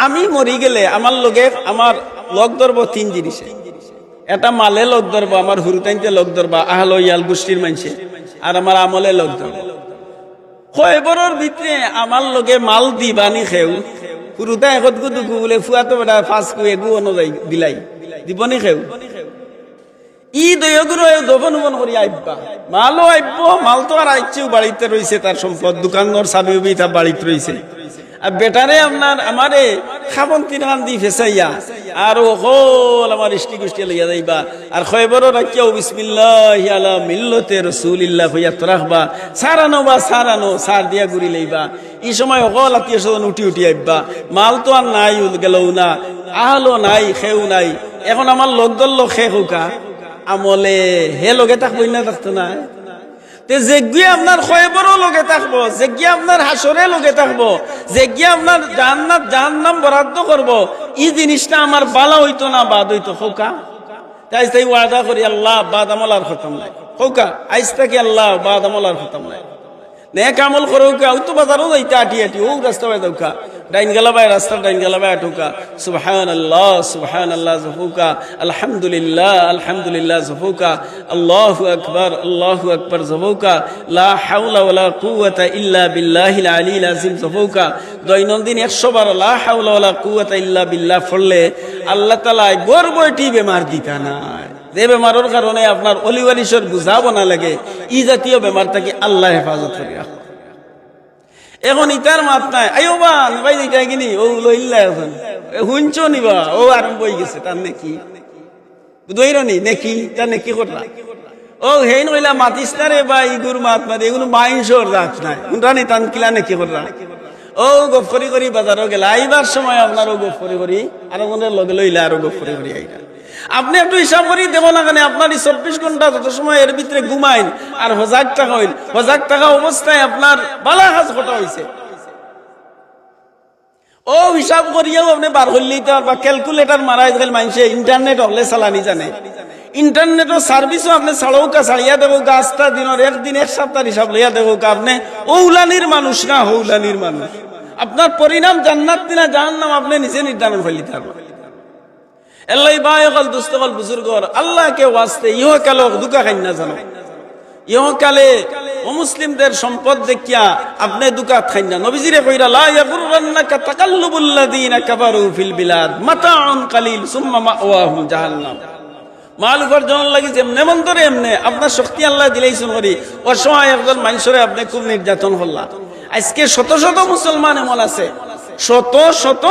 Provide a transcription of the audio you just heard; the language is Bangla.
আমি মরি গেলে আমার লগে আমার লগ ধরবো তিন জিনিসে। এটা মালে লগ ধরবো, আমার হুরুতাইনতে লগ ধরবা আহল ইয়াল গোষ্ঠীর মানুষে, আর আমার আমলে লগ ধরবো। খয়বরের ভিতরে আমার লগে মাল দিবানি খেউ হুরুতা এখন দুকু বলে ফুয়াতো বেটা ফাঁস কু এগু অনুযায়ী বিলাই দিবনি খেউ ই দয়গুলো দফন উবন করি আইবা মালও আইব। মাল তো আর আইছেও বাড়িতে রয়েছে, তার সম্পদ দোকানঘর চাবি উবি তার বাড়িতে রয়েছে। আর বেটারে আপনার আমারে খাবন তিনখান দি ফেসাইয়া আর হল আমার ইষ্টি গোষ্ঠী লইয়া যাইবা। আর খয়বরও রাখিয়াও বিসমিল্লাহি আলা মিল্লতে রাসূলিল্লাহ হইয়া তো রাখবা। সারানো বা সারানো সার দিয়া ঘুরি লইবা। এই সময় হল আত্মীয় স্বজন উঠি উঠি আইবা। মাল তো আর নাই গেলও না, আহলো নাই, খেউ নাই। এখন আমার লোক দল খে হোকা আমলে হে লগে থাকবই না, থাকতো না। যেগিয়ে আপনার খয়বরও লগে থাকবো, যেগিয়ে আপনার হাসরে লগে থাকবো, যেগিয়ে আপনার জান্নাত জাহান্নাম বরাদ্দ করবো। এই জিনিসটা আমার বালা হইতো না বাদ হইতো খোকা। তাই তাই ওয়াদা করি আল্লাহ বাদ আমল আর খতম নাই খোকা। আইস থাকি আল্লাহ বাদ আমল আর খতম নাই। নেক আমল করো কা ওই তো বাজারও যাইতে আটি আটি ও রাস্তা বাই দৌকা ডাইন গেলাবাই রাস্তা ডাইন গেলাবাই আটুকা সুবহানাল্লাহ জফুকা আলহামদুলিল্লাহ আলহামদুলিল্লাহ জফুকা আল্লাহু আকবার জফুকা লা হাওলা ওয়ালা কুওয়াতা ইল্লা বিল্লাহিল আলিয়্যিল আযীম জফুকা। দৈনন্দিন 100 বার লা হাওলা ওয়ালা কুওয়াতা ইল্লা বিল্লাহ পড়লে আল্লাহ তাআলা গর্বটি বেমার দিতা না। যে বেমারের কারণে আপনার অলিওয়ালিশর বুঝাবো না লাগে, ই জাতীয় বেমার থেকে আল্লাহ হেফাজত করে রাখো। এখন ইটার মাত নাই আইও বা ভাই এটা কিনি ও লইল্লা এখন হুঞ্চ নিবা ও আরম্ভ হয়ে গেছে। তার নেকি বুঝইরনি নেকি তার নেকি করলা ও হেই নইলা মাতিস না রে বা ইগুর মাত মারি এগুলো মাইনসর রাখ নাই উনরানি তান কিলা নেকি করলা ও গপ করি বাজারও গেলা আইবার সময় আপনার ও গপ করি আর মনের লগে লইলা আরো গপ করি আইটা। আপনি একটু হিসাব করি দেব না কেন আপনার 24 ঘন্টা যত সময় এর ভিতরে ঘুমাইন আর 1000 টাকা হইল 1000 টাকা অবস্থায় আপনার বালা হাজ কটা হইছে ও হিসাব করিয়াও আপনি বার হইলেই তো বা ক্যালকুলেটর মারাই গেল। মানুষে ইন্টারনেট হলে চালানি জানে, ইন্টারনেটের সার্ভিসও আপনি ছাড়াও ছাড়িয়া দেবো গাছটা দিনের একদিন এক সপ্তাহ হিসাব লইয়া দেবো আপনি ওউলানির মানুষ না হৌলানির মানুষ। আপনার পরিণাম জান্নাত না জাহান্নাম আপনি নিজে নির্ধারণ ফেলিতে পারবেন। এল্লাই বায়কল দুস্তকল বুজুর্গর আল্লাহকে ওয়াস্তে ইহকাল দুকা খাই না জানো, ইহকালে অমুসলিমদের সম্পদ দেখিয়া আপনি দুকা খাই না। নবীজিরে কইরা লা ইয়াগুররান্নাকা তাকাল্লুবুল্লাযিনা কাফারু ফিল বিলাদ মাতাউন কালিল সুম্মা মাওয়াহুম জাহান্নাম। মাল উপার্জন লাগি যেমনে মন ধরে এমনে আপনার শক্তি আল্লাহ দিলেইছুন করি অসহায় একজন মানুষরে আপনি খুব নির্যাতন করলা। আজকে শত শত মুসলমান এমন আছে, শত শত